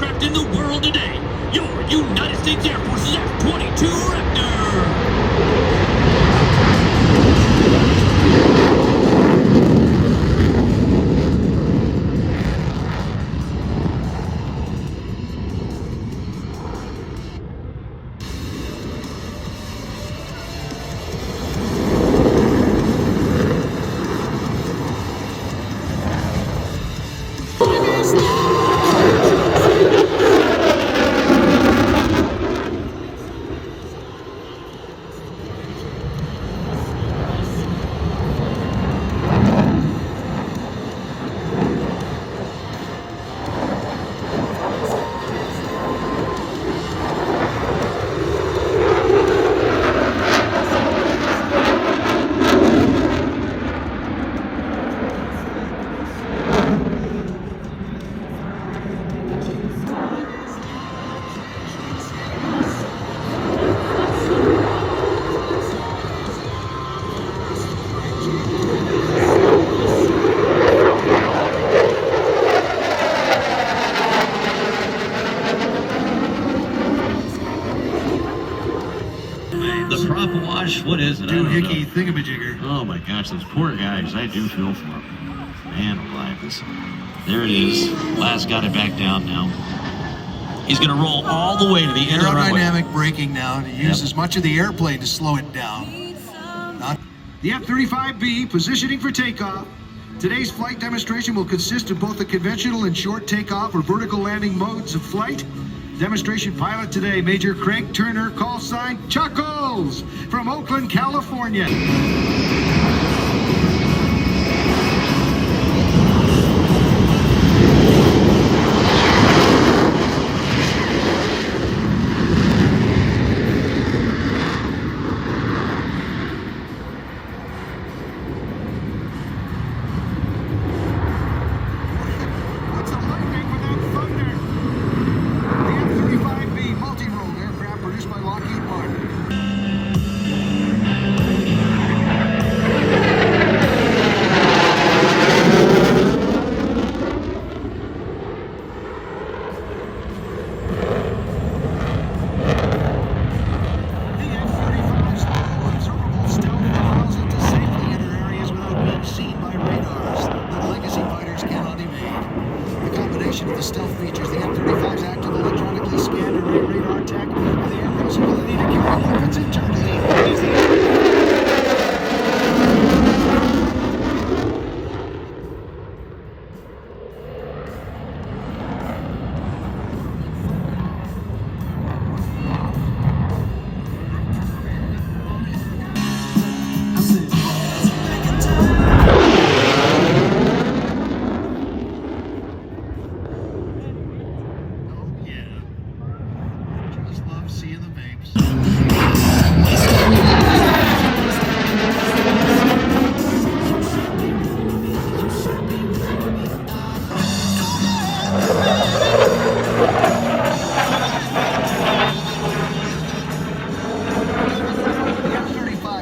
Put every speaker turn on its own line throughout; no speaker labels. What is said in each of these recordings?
aircraft in the world today. Your United States Air Force's F-22 Raptor.
The prop wash, what is it?
Doohickey thingamajigger.
Oh my gosh, those poor guys. I do feel for them. Man alive, there it is. Last got it back down now. He's going to roll all the way to the end of the runway.
Aerodynamic braking now to use as much of the airplane to slow it down. The F-35B positioning for takeoff. Today's flight demonstration will consist of both the conventional and short takeoff or vertical landing modes of flight. Demonstration pilot today, Major Craig Turner, call sign Chuckles, from Oakland, California. Of the stealth features, the F-35's active electronically scanned array radar tech, and the aircraft's ability to carry weapons internally is the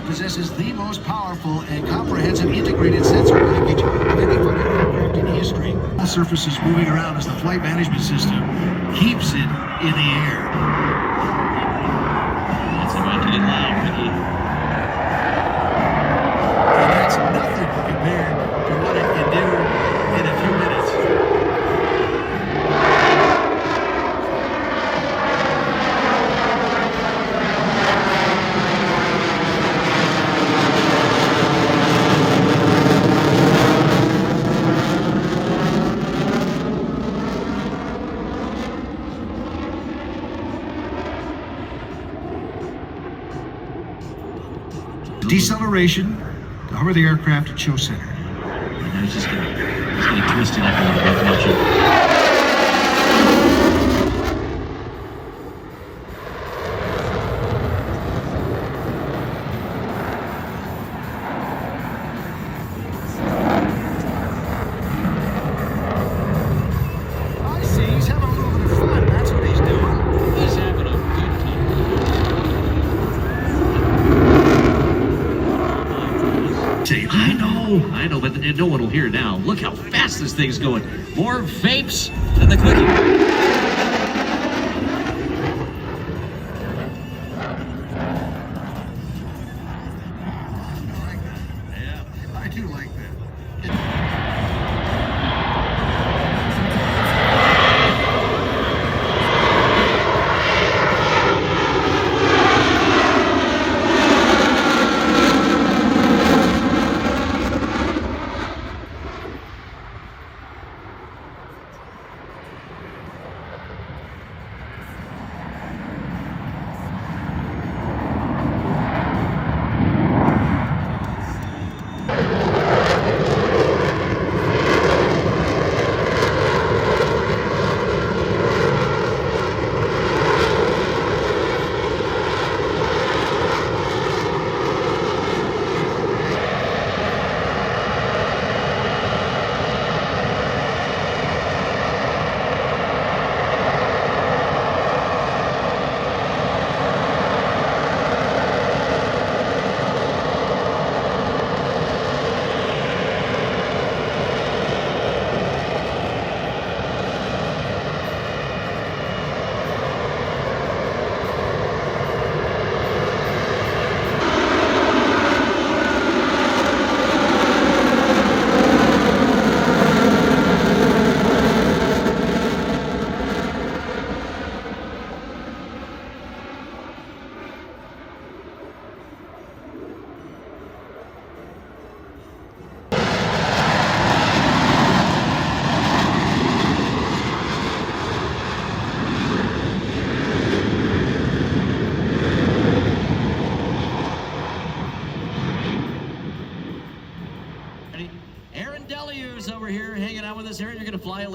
possesses the most powerful and comprehensive integrated sensor package of any fighter aircraft in history. All surfaces moving around as the flight management system keeps it in the air.
It's about to get loud, Ricky.
And that's nothing compared to what it can do in a few minutes. Deceleration to hover the aircraft at show center.
And it's just gonna twist it up a little bit, watch it.
I see, he's having a little bit of fun, that's what he's doing.
He's having a good time. I know, but no one will hear now. Look how fast this thing's going. More vapes than the quickie.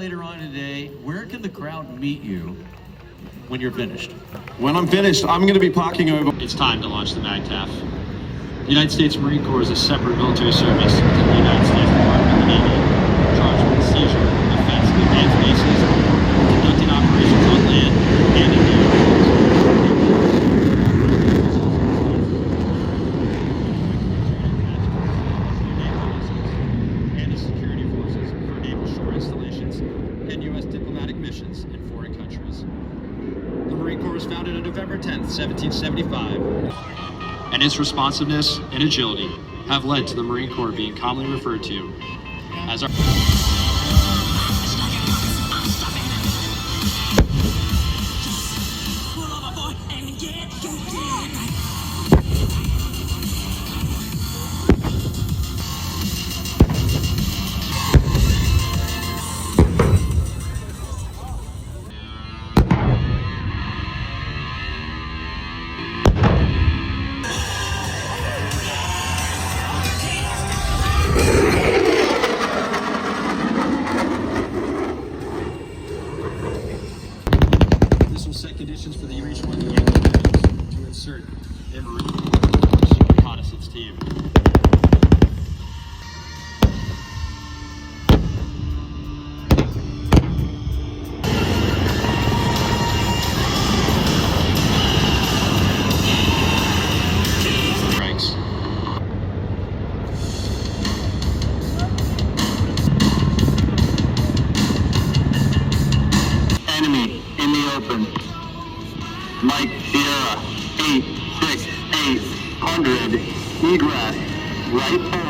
later on today, where can the crowd meet you when you're finished?
When I'm finished, I'm going to be parking over.
It's time to launch the MAGTF. The United States Marine Corps is a separate military service within the United States Department of the Navy, charged with the seizure, defense of advanced bases, conducting operations on land and in the air. And the security forces for naval shore installations and U.S. diplomatic missions in foreign countries. The Marine Corps was founded on November 10th, 1775. And its responsiveness and agility have led to the Marine Corps being commonly referred to as our... Set conditions for the U.H-1 to insert in Marine reconnaissance team. Strikes.
Enemy in the open. Mike Sierra, 86800, egress, right pole.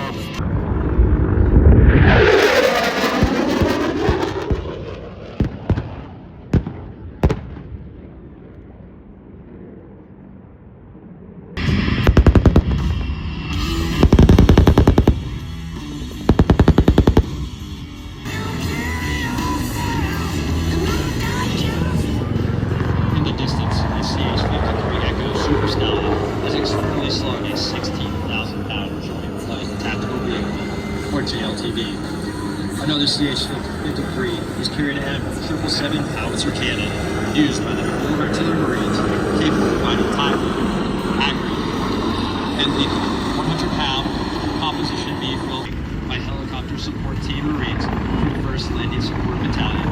Another CH-53 is carried an M777 howitzer cannon used by the full artillery Marines, capable of providing timely, accurate, and lethal 100-pound composition vehicle by helicopter support team Marines from the 1st Landing Support Battalion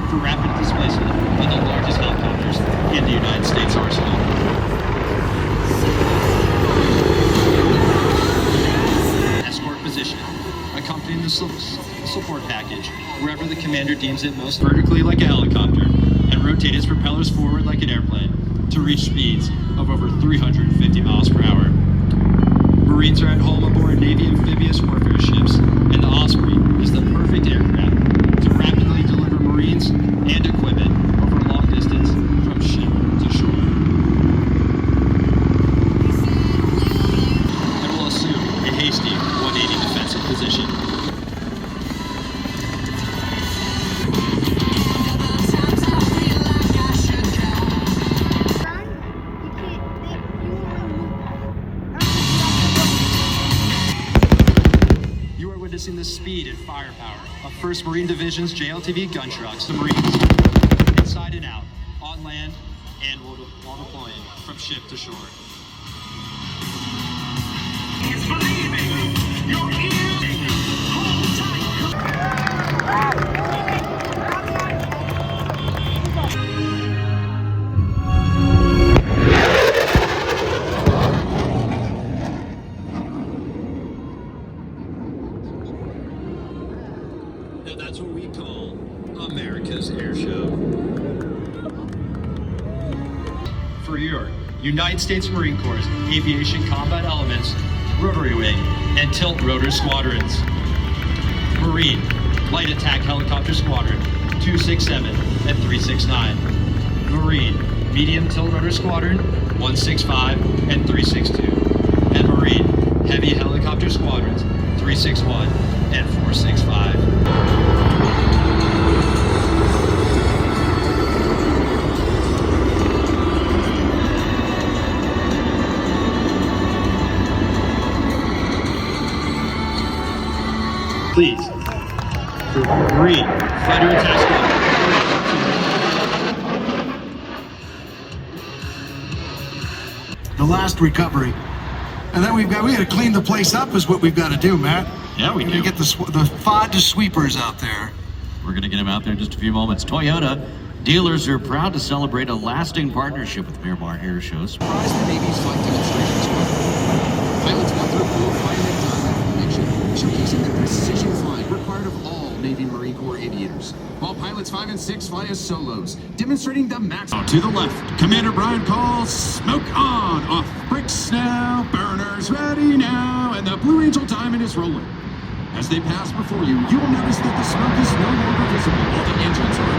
for rapid displacement of the largest helicopters in the United States arsenal. Escort position, accompanying the support package wherever the commander deems it most vertically like a helicopter and rotate its propellers forward like an airplane to reach speeds of over 350 miles per hour. Marines are at home aboard Navy amphibious warfare ships, and the Osprey is the perfect aircraft to rapidly deliver Marines and equipment over a long distance from ship to shore. And will assume a hasty 180 defensive position. The speed and firepower of 1st Marine Division's JLTV gun trucks, the Marines, inside and out, on land, and while deploying from ship to shore.
It's believing. Your ears. Hold tight.
Now that's what we call America's Air Show. For your United States Marine Corps Aviation Combat Elements, Rotary Wing, and Tilt Rotor Squadrons. Marine Light Attack Helicopter Squadron 267 and 369. Marine Medium Tilt Rotor Squadron 165 and 362. And Marine Heavy Helicopter Squadrons 361 and 465. Please, for Marine Fighter Attack Squadron
fast recovery. And then we got to clean the place up is what we've got to do, Matt.
Yeah, we
We're
do.
gonna get the FOD sweepers out there.
We're going to get him out there in just a few moments. Toyota dealers are proud to celebrate a lasting partnership with Miramar Air Show.
Surprise the Navy's flight demonstration squad. Pilots walk through full flight and dive formation, showcasing the precision flying required of all Navy Marine Corps aviators. While pilots 5 and 6 fly as solos, demonstrating the max.
To the left, Commander Brian calls smoke on. Off bricks now, burners ready now, and the Blue Angel Diamond is rolling. As they pass before you, you will notice that the smoke is no longer visible while the engines are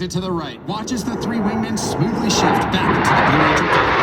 exit to the right. Watch as the three wingmen smoothly shift back into the Blue Angel cockpit.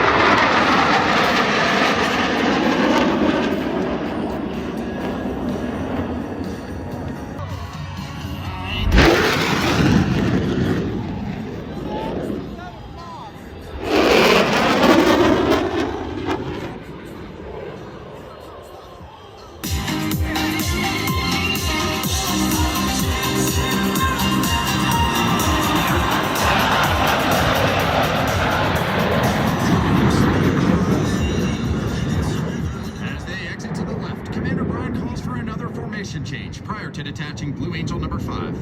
Change prior to detaching Blue Angel number 5.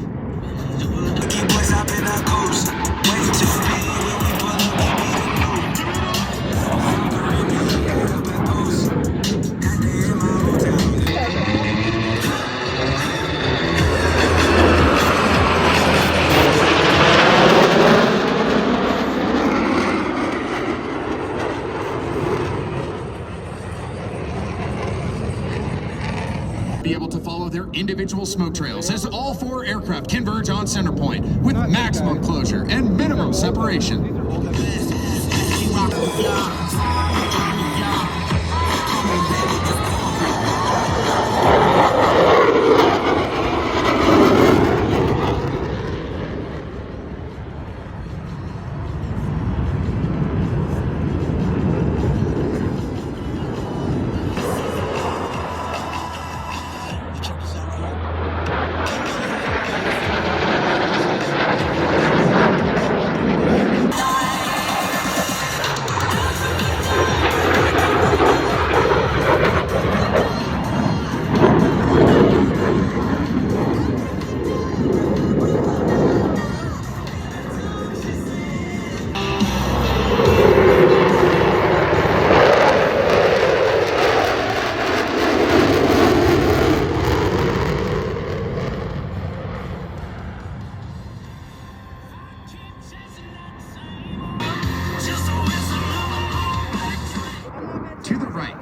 Be able to follow their individual smoke trails as all 4 aircraft converge on center point with maximum closure and minimum separation.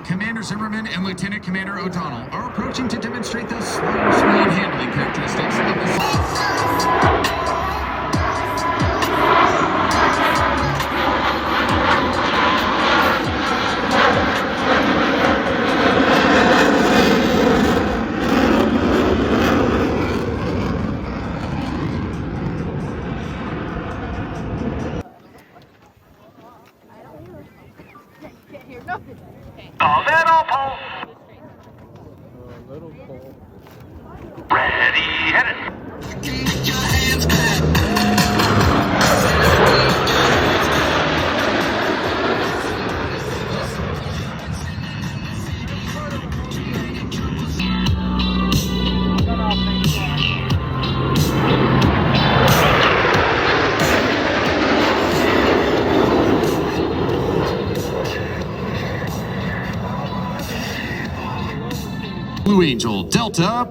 Commander Zimmerman and Lieutenant Commander O'Donnell are approaching to demonstrate the slow speed handling characteristics of the
Ready, hit it.
Blue Angel Delta.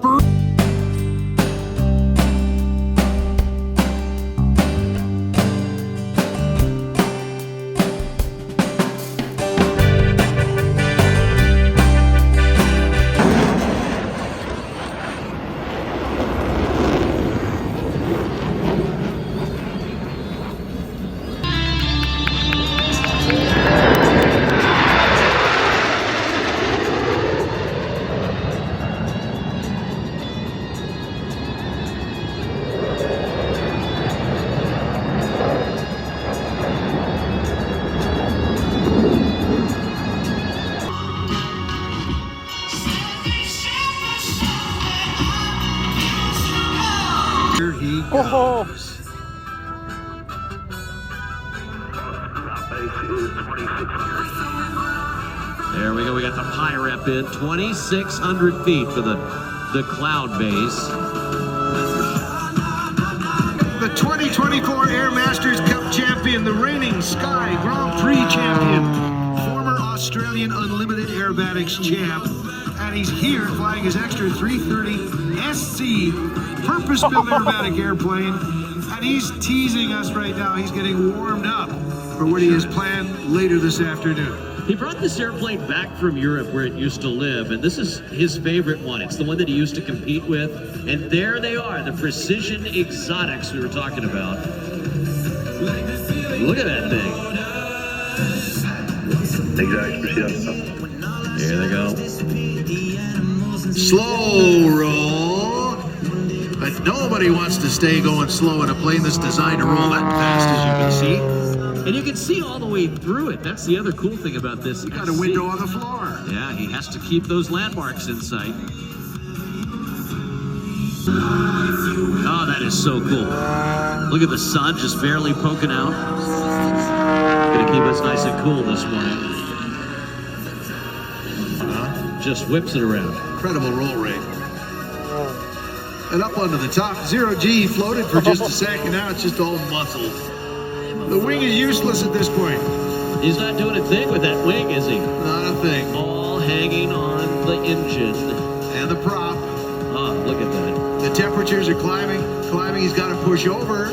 Here he goes.
There we go. We got the Pyrep in 2,600 feet for the cloud base.
The 2024 Air Masters Cup champion, the reigning Sky Grand Prix champion, former Australian Unlimited Aerobatics champ, and he's here flying his extra 330 SC purpose-built aerobatic airplane, and he's teasing us right now. He's getting warmed up for what he has planned later this afternoon.
He brought this airplane back from Europe where it used to live, and this is his favorite one. It's the one that he used to compete with, and there they are, the precision exotics we were talking about. Look at that thing. Here they go.
Slow roll. But nobody wants to stay going slow in a plane that's designed to roll that fast, as you can see.
And you can see all the way through it. That's the other cool thing about this. You
Got a window on the floor.
Yeah, he has to keep those landmarks in sight. Oh, that is so cool. Look at the sun just barely poking out. Gonna keep us nice and cool this morning. Just whips it around.
Incredible roll rate. And up onto the top, 0G floated for just a second. Now it's just all muscle. The wing is useless at this point.
He's not doing a thing with that wing, is he?
Not a thing.
All hanging on the engine.
And the prop.
Oh, look at that.
The temperatures are climbing. He's got to push over.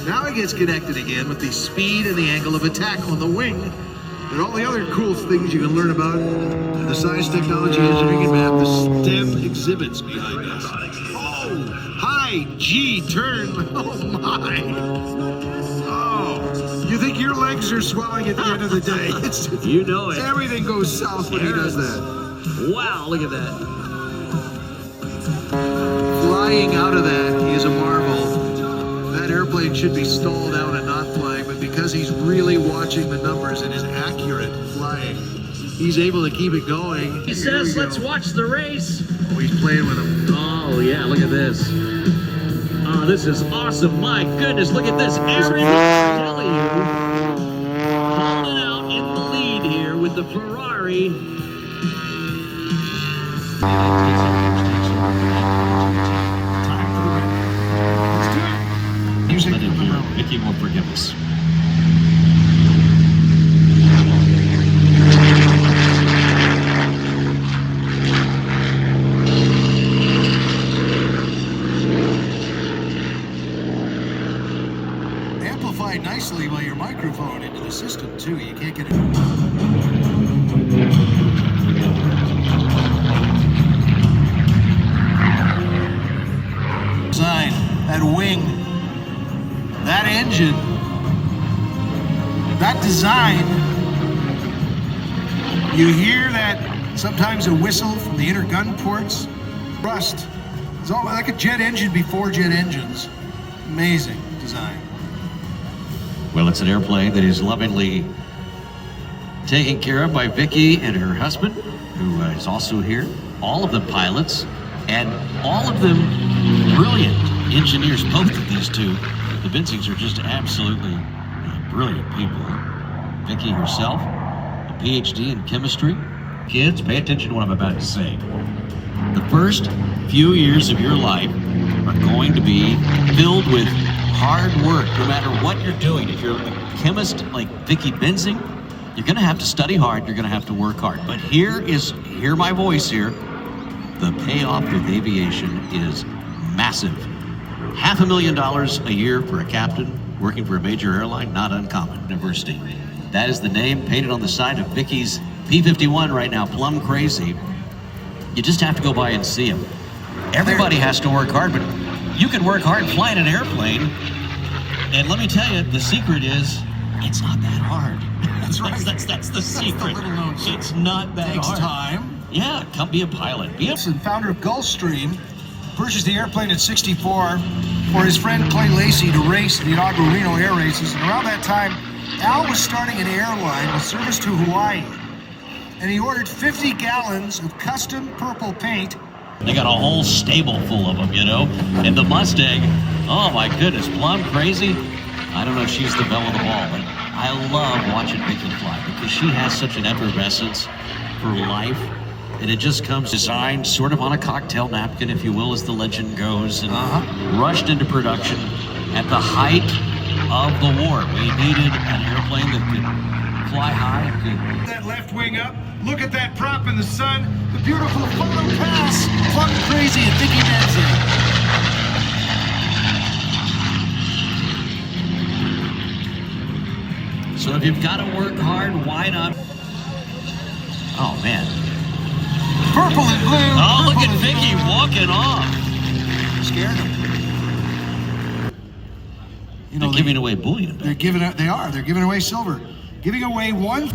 Now he gets connected again with the speed and the angle of attack on the wing. And all the other cool things you can learn about the science, technology, engineering, and math, the STEM exhibits behind us. Oh, high G turn. Oh my. Oh, you think your legs are swelling at the end of the day? It's,
You know it.
everything goes south when he does that.
Wow, look at that.
Flying out of that is a marvel. That airplane should be stalled out and not flying, but because he's really watching the numbers and is accurate flying, he's able to keep it going.
He says, let's watch the race.
Oh, he's playing with him.
Oh, yeah, look at this. Oh, this is awesome. My goodness, look at this. Aaron W. holding out in the lead here with the Ferrari.
Music.
Let him hear it. Mickey won't forgive us.
Amplified nicely by your microphone into the system too. You can't get it. Design, that wing, that engine, that design. You hear that sometimes a whistle from the inner gun ports. Rust. It's all like a jet engine before jet engines. Amazing design.
Well, it's an airplane that is lovingly taken care of by Vicky and her husband, who is also here. All of the pilots, and all of them brilliant engineers. Both of these two, the Vincings, are just absolutely brilliant people. Vicky herself, a PhD in chemistry. Kids, pay attention to what I'm about to say. The first few years of your life are going to be filled with hard work, no matter what you're doing. If you're a chemist like Vicky Benzing, you're going to have to study hard, you're going to have to work hard. But hear my voice here, the payoff with aviation is massive. $500,000 a year for a captain working for a major airline, not uncommon. University. That is the name painted on the side of Vicky's P51 right now, plumb crazy. You just have to go by and see him. Everybody has to work hard, but you can work hard flying an airplane. And let me tell you, the secret is, it's not that hard.
That's right.
That's the secret.
little known secret.
It's not that
Takes
hard.
time.
Yeah, come be a pilot. Be a
Founder of Gulfstream, purchased the airplane in '64 for his friend Clay Lacey to race the inaugural Reno air races. And around that time, Al was starting an airline with service to Hawaii. And he ordered 50 gallons of custom purple paint.
They got a whole stable full of them, you know? And the Mustang, oh my goodness, plumb crazy. I don't know if she's the belle of the ball, but I love watching Vicky fly because she has such an effervescence for life. And it just comes designed sort of on a cocktail napkin, if you will, as the legend goes, and rushed into production at the height of the war. We needed an airplane that could fly high.
That left wing up. Look at that prop in the sun. The beautiful photo pass. Plum crazy and Vicky Benzing.
So if you've got to work hard, why not? Oh, man.
Purple and blue.
Oh, look
purple
at
and
Vicky
blue.
walking off.
Scared him. You know,
like giving away bullion.
They're giving away silver. Giving away one.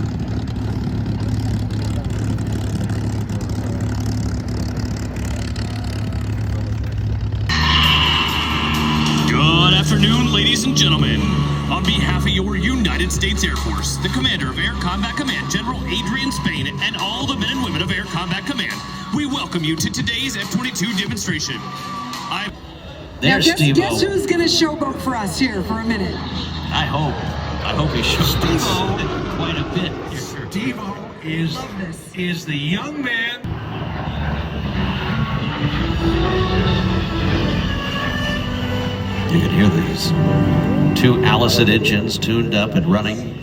Good afternoon, ladies and gentlemen. On behalf of your United States Air Force, the Commander of Air Combat Command, General Adrian Spain, and all the men and women of Air Combat Command, we welcome you to today's F-22 demonstration.
Now guess who's going to showboat for us here for a minute?
I hope he shows quite a bit.
Steve-O is the young man.
You can hear these two Allison engines tuned up and running.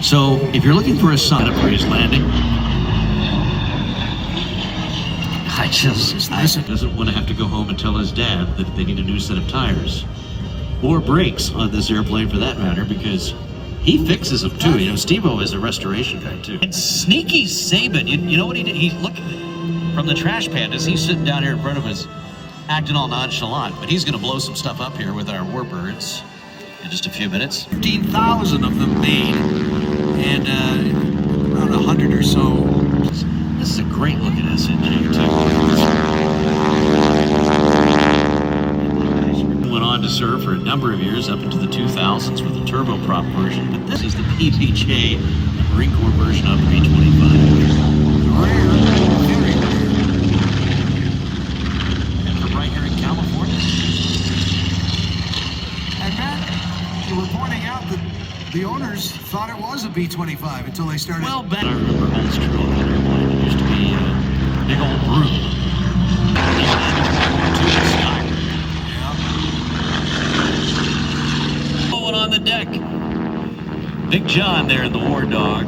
So, if you're looking for a sign up for his landing, I doesn't want to have to go home and tell his dad that they need a new set of tires or brakes on this airplane for that matter, because he fixes them too. You know, Steve-O is a restoration guy too. And sneaky Saban, you know what he did? He look from the trash pan as he's sitting down here in front of us, acting all nonchalant. But he's going to blow some stuff up here with our warbirds in just a few minutes.
15,000 of them made, and around 100 or so.
This is a great looking SNG too. Went on to serve for a number of years up into the 2000s with the turboprop version, but this is the PBJ Marine Corps version of the V25. And from right here in California.
And Matt, you were pointing out that the owners thought it was a B-25 until they started.
Well, I remember Holster on that airplane. It used to be a big old broom. Going on the deck. Big John there in the War Dog,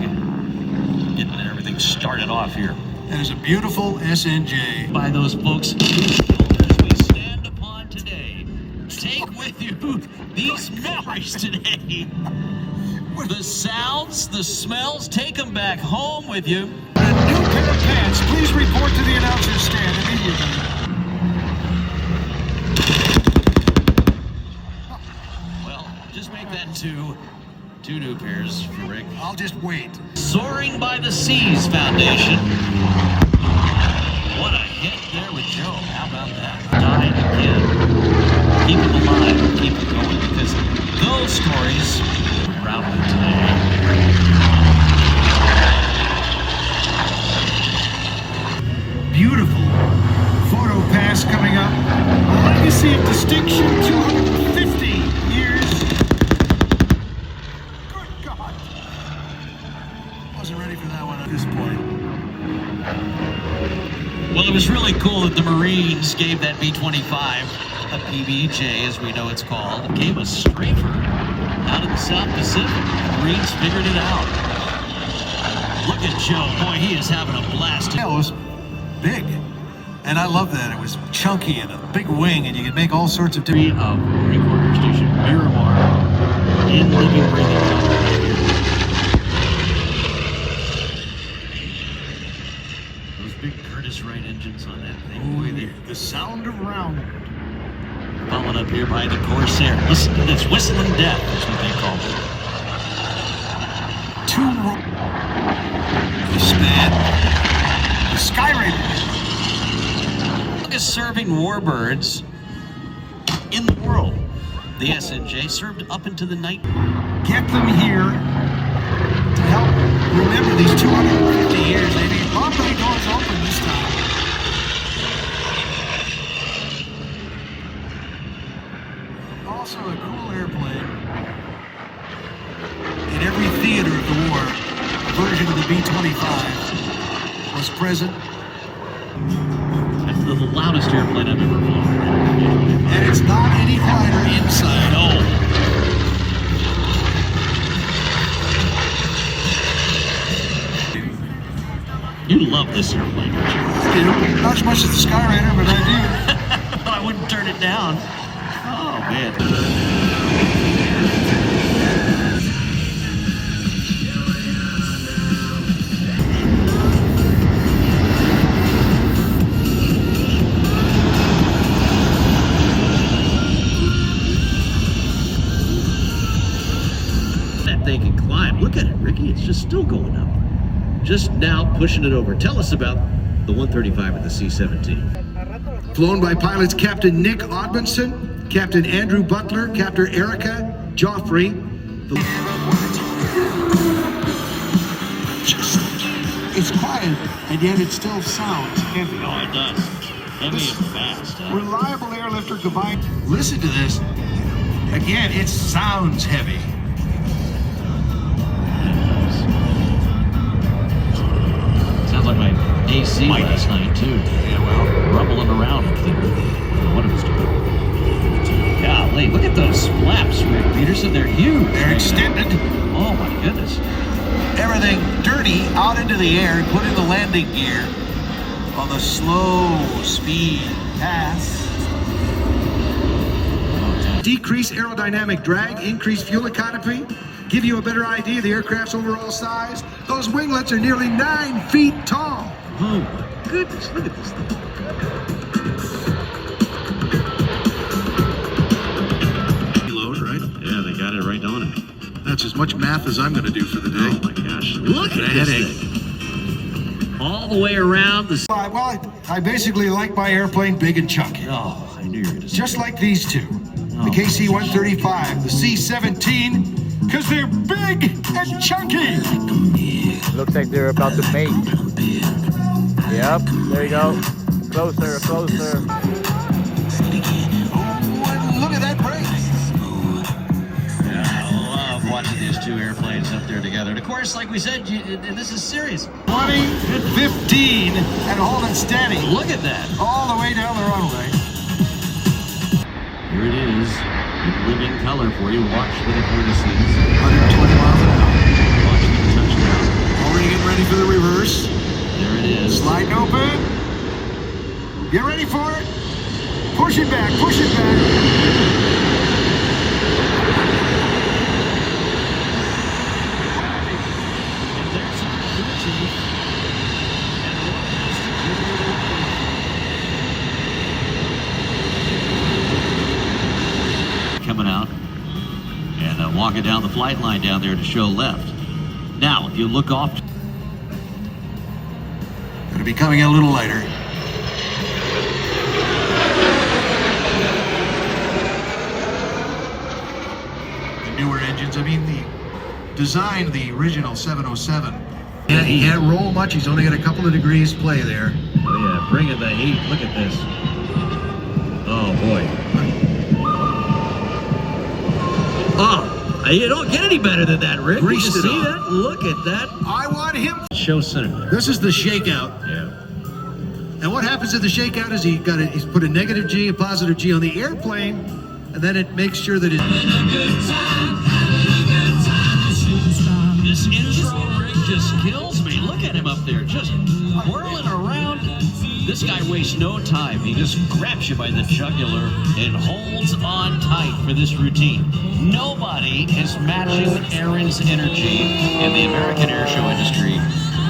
getting everything started off here.
That is a beautiful SNJ.
By those folks as we stand upon today. Take with you these memories today. The sounds, the smells, take them back home with you.
A new pair of pants. Please report to the announcer's stand immediately.
Well, just make that two new pairs for Rick.
I'll just wait.
Soaring by the Seas Foundation. What a hit there with Joe. How about that? Died again. Keep him alive and keep it going, because those stories proudly today.
Beautiful photo pass coming up. A legacy of distinction, 250 years. Good God. Wasn't ready for that one at this point.
Well, it was really cool that the Marines gave that V-25, a PBJ as we know it's called, gave us strafer out of the South Pacific. The Marines figured it out. Look at Joe. Boy, he is having a blast.
It was big. And I love that. It was chunky and a big wing, and you could make all sorts of different...
Of Marine Corps Air Station Miramar in living, breathing color. Those big Curtiss Wright engines on that thing. Boy,
the sound of round.
Followed up here by the Corsair. Listen to this, whistling death. That's what they call it.
The Span. The Skyraider.
Longest serving warbirds in the world. The SNJ served up into the night.
Get them here to help remember these 250 years. They need Bombay doors open this time. Also a cool airplane. In every theater of the war, a version of the B-25 was present.
That's the loudest airplane I've ever flown.
And it's not any quieter inside.
No. You love this airplane, don't you?
I do. Not as much as the Skyraider, but I do.
But I wouldn't turn it down. Oh, man. just now pushing it over. Tell us about the 135 and the C17.
Flown by pilots Captain Nick Odmanson, Captain Andrew Butler, Captain Erica Joffrey. It's quiet, and yet it still sounds heavy.
Oh, it does. Heavy and fast. Huh?
Reliable airlifter combined. Listen to this. Again, it sounds heavy.
Sounds like my AC last night, too.
Yeah, well.
Rumbling around up there. I don't know what it was doing. Golly, look at those flaps, Rick Peterson. They're huge.
They're extended.
Oh, my goodness.
Everything dirty out into the air, put in the landing gear on the slow speed pass. Decrease aerodynamic drag, increase fuel economy, give you a better idea of the aircraft's overall size. Those winglets are nearly 9 feet tall.
Oh, my goodness. Look at this thing.
Load, right?
Yeah, they got it right on it.
That's as much math as I'm going to do for the day.
Oh, my gosh. Look at this thing. All the way around the...
Well, I basically like my airplane big and chunky.
Oh, I knew you were going to say
Just like these two. The KC-135, the C-17, because they're big and chunky.
Looks like they're about to mate. Yep, there you go. Closer, closer.
Oh, and look at that brake.
Yeah, I love watching these two airplanes up there together. And of course, like we said, this is serious.
20 and 15 and holding steady.
Look at that.
All the way down the runway.
Here it is, in living color for you. Watch for the vertices.
120 miles an hour.
Watch the touchdown.
Already getting ready for the reverse.
There it is.
Sliding open. Get ready for it. Push it back, push it back.
And there's our crew chief. And what has to do with it? Coming out and walking down the flight line down there to show left. Now, if you look off,
Gonna be coming in a little later. The newer engines, I mean the design, the original 707. Yeah, he can't roll much, he's only got a couple of degrees play there.
oh yeah, bring in the heat. Look at this. Oh boy. Oh, you don't get any better than that, Rick.
Greased
Did you
it
see
up.
that? Look at that.
I want him.
Show center.
This is the shakeout.
Yeah.
And what happens at the shakeout is he's put a negative G, a positive G on the airplane, and then it makes sure that it...
This intro rig just kills me. Look at him up there, just whirling around. This guy wastes no time. He just grabs you by the jugular and holds on tight for this routine. Nobody is matching Aaron's energy in the American air show industry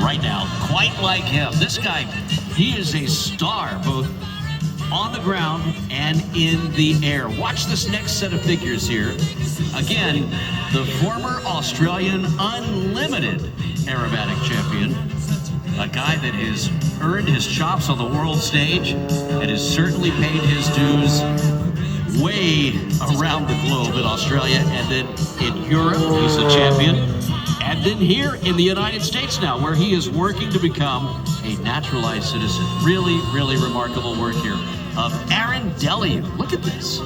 right now, quite like him. This guy, he is a star, both on the ground and in the air. Watch this next set of figures here. Again, the former Australian Unlimited aerobatic champion, a guy that has earned his chops on the world stage and has certainly paid his dues way around the globe in Australia, and then in Europe, he's a champion, and then here in the United States now, where he is working to become a naturalized citizen. Really, really remarkable work here of Aaron Dellieu. Look at this.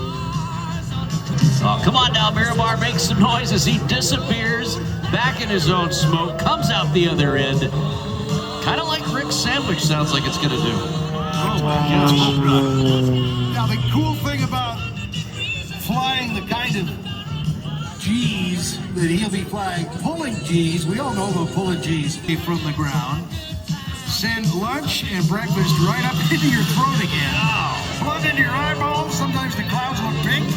Oh, come on now, Miramar, make some noise as he disappears back in his own smoke, comes out the other end. Kind of like Rick's sandwich sounds like it's going to do.
Oh my gosh. Now the cool thing about flying the kind of G's that he'll be flying, pulling G's, we all know about pulling G's from the ground, send lunch and breakfast right up into your throat again. Blood into your eyeballs, sometimes the clouds look pink.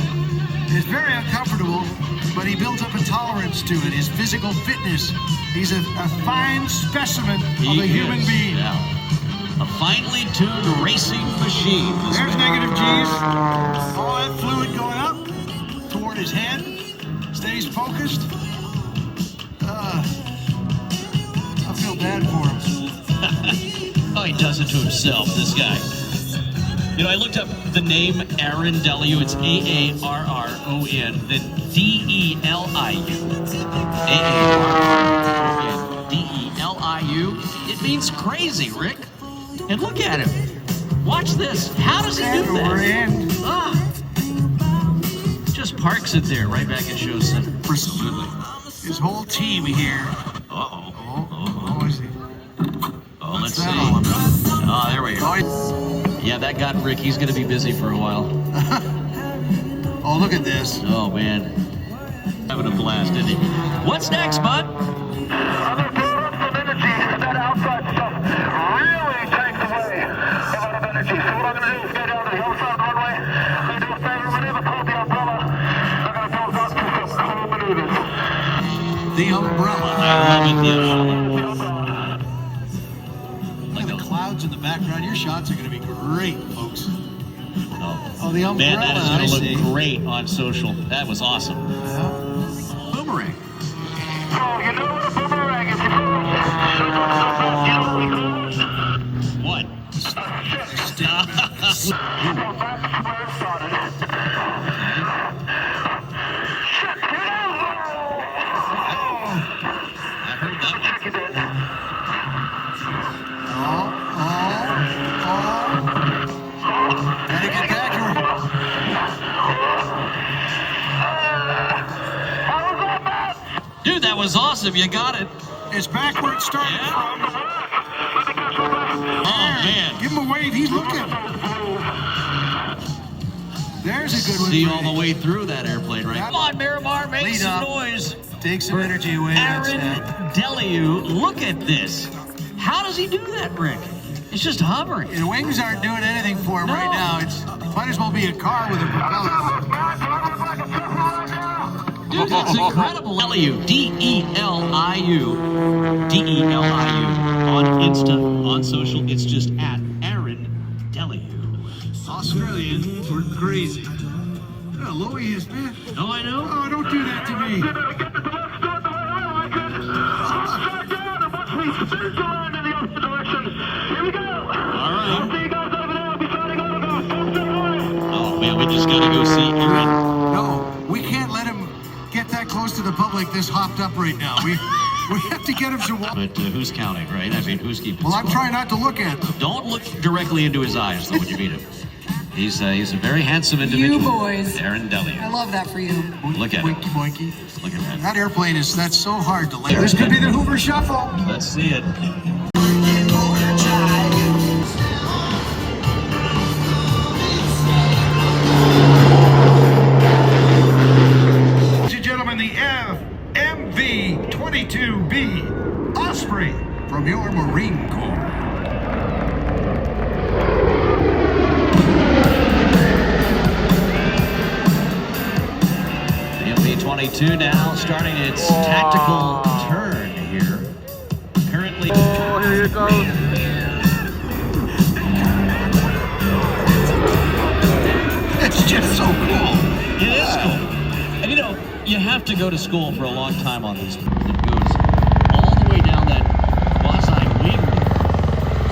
It's very uncomfortable, but he built up a tolerance to it, his physical fitness. He's a fine specimen of a human being.
Yeah. A finely tuned racing machine.
There's negative G's. All that fluid going up toward his head. Stays focused. I feel bad for him.
Oh, he does it to himself, this guy. You know, I looked up the name Aaron Deliu. It's A-A-R-R-O-N, then D-E-L-I-U. A-A-R-R-O-N, D-E-L-I-U. It means crazy, Rick. And look at him. Watch this. How does he do that? Ah. Just parks it there, right back at Show Center.
Absolutely. His whole team here.
Uh-oh.
Oh, is he?
Oh, let's
What's that
see.
all about?
Oh, there we go. Yeah, that got Rick. He's going to be busy for a while.
Oh, look at this.
Oh, man. Having a blast, isn't he? What's next, bud?
Some energy. That outside stuff really takes away a lot of energy. So what I'm going to do is go down to the other side of the runway. I'm going to do a favor maneuver called the umbrella. I'm going to build up to some cool maneuvers.
The umbrella.
I love it, the umbrella.
Like the clouds in the background. Your shots are going to be great, folks.
Oh,
the umbrella.
man, that is going to look great on social. That was awesome.
Boomerang.
So you know what a boomerang is. You know what we call it?
What?
So that's where it started.
I heard that one.
Check it in.
Gotta get accurate.
Dude, that was awesome. You got it.
It's back where it started.
Yeah. Oh, man.
Give him a wave. He's looking. There's a good one.
See
for
all
you.
the way through that airplane, right? Come on, Miramar, make
Lead
some
up.
noise.
Take some
For
energy away.
Aaron Deliu, look at this. How does he do that, Rick? It's just hovering.
The wings aren't doing anything for him
No.
right now. It's might as well be a car with a propeller.
Dude, that's incredible. Deliu, D-E-L-I-U. D-E-L-I-U. On Insta, on social, it's just at Aaron Deliu.
Australians were crazy. Hello, he is, man.
Oh, I know.
Oh, don't do that to me.
All right. Oh, man, we just got to go see Aaron.
No, we can't let him get that close to the public this hopped up right now. We have to get him to walk.
But who's counting, right? I mean, who's keeping
Well, I'm
score?
trying not to look at them.
Don't look directly into his eyes, though, when you meet him. He's a very handsome individual.
You boys.
Aaron Deliu.
I love that for you.
Look at him.
Boinky, boinky.
Look at that.
That airplane that's so hard to land. This could be the Hoover Shuffle.
Let's see it.
Ladies and gentlemen, the MV22B Osprey from your Marine Corps.
The MV22 now starting its tactical turn here. Currently.
Oh, here it goes.
It's just so cool.
It is cool. And you know, you have to go to school for a long time on these. It goes all the way down that quasi-wing.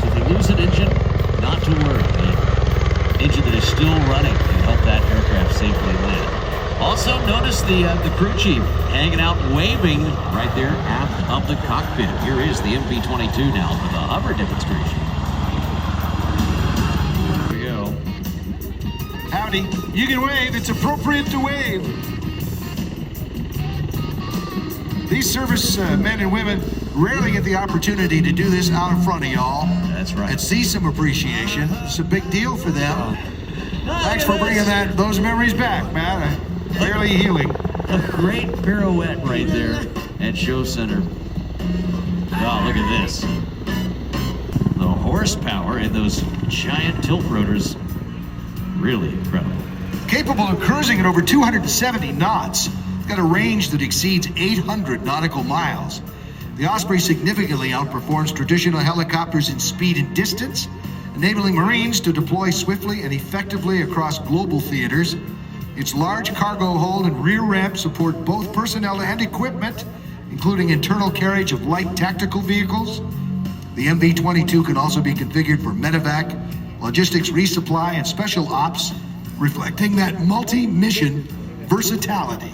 So if they lose an engine, not to worry. The engine that is still running can help that aircraft safely land. Also, notice the crew chief hanging out, waving right there aft of the cockpit. Here is the MV22 now for the hover demonstration. There we go.
Howdy. You can wave. It's appropriate to wave. These service men and women rarely get the opportunity to do this out in front of y'all.
That's right.
And see some appreciation. It's a big deal for them. Thanks for bringing those memories back, man. Clearly healing.
A great pirouette right there at Show Center. Oh, look at this. The horsepower in those giant tilt rotors, really incredible.
Capable of cruising at over 270 knots. It's got a range that exceeds 800 nautical miles. The Osprey significantly outperforms traditional helicopters in speed and distance, enabling Marines to deploy swiftly and effectively across global theaters. Its large cargo hold and rear ramp support both personnel and equipment, including internal carriage of light tactical vehicles, The MV22 can also be configured for medevac, logistics resupply, and special ops, reflecting that multi-mission versatility.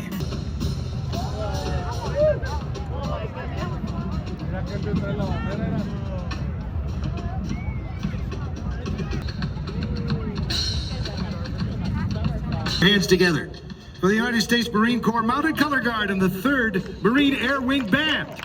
Hands together for the United States Marine Corps Mounted Color Guard and the 3rd Marine Air Wing Band.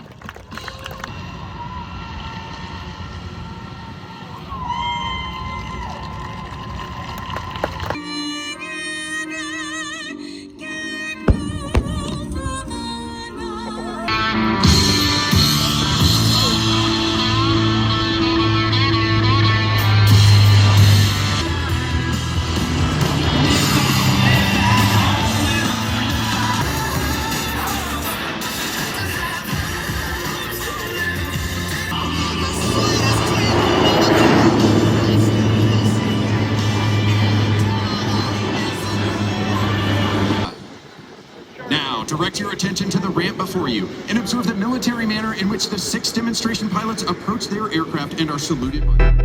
Direct your attention to the ramp before you and observe the military manner in which the 6 demonstration pilots approach their aircraft and are saluted by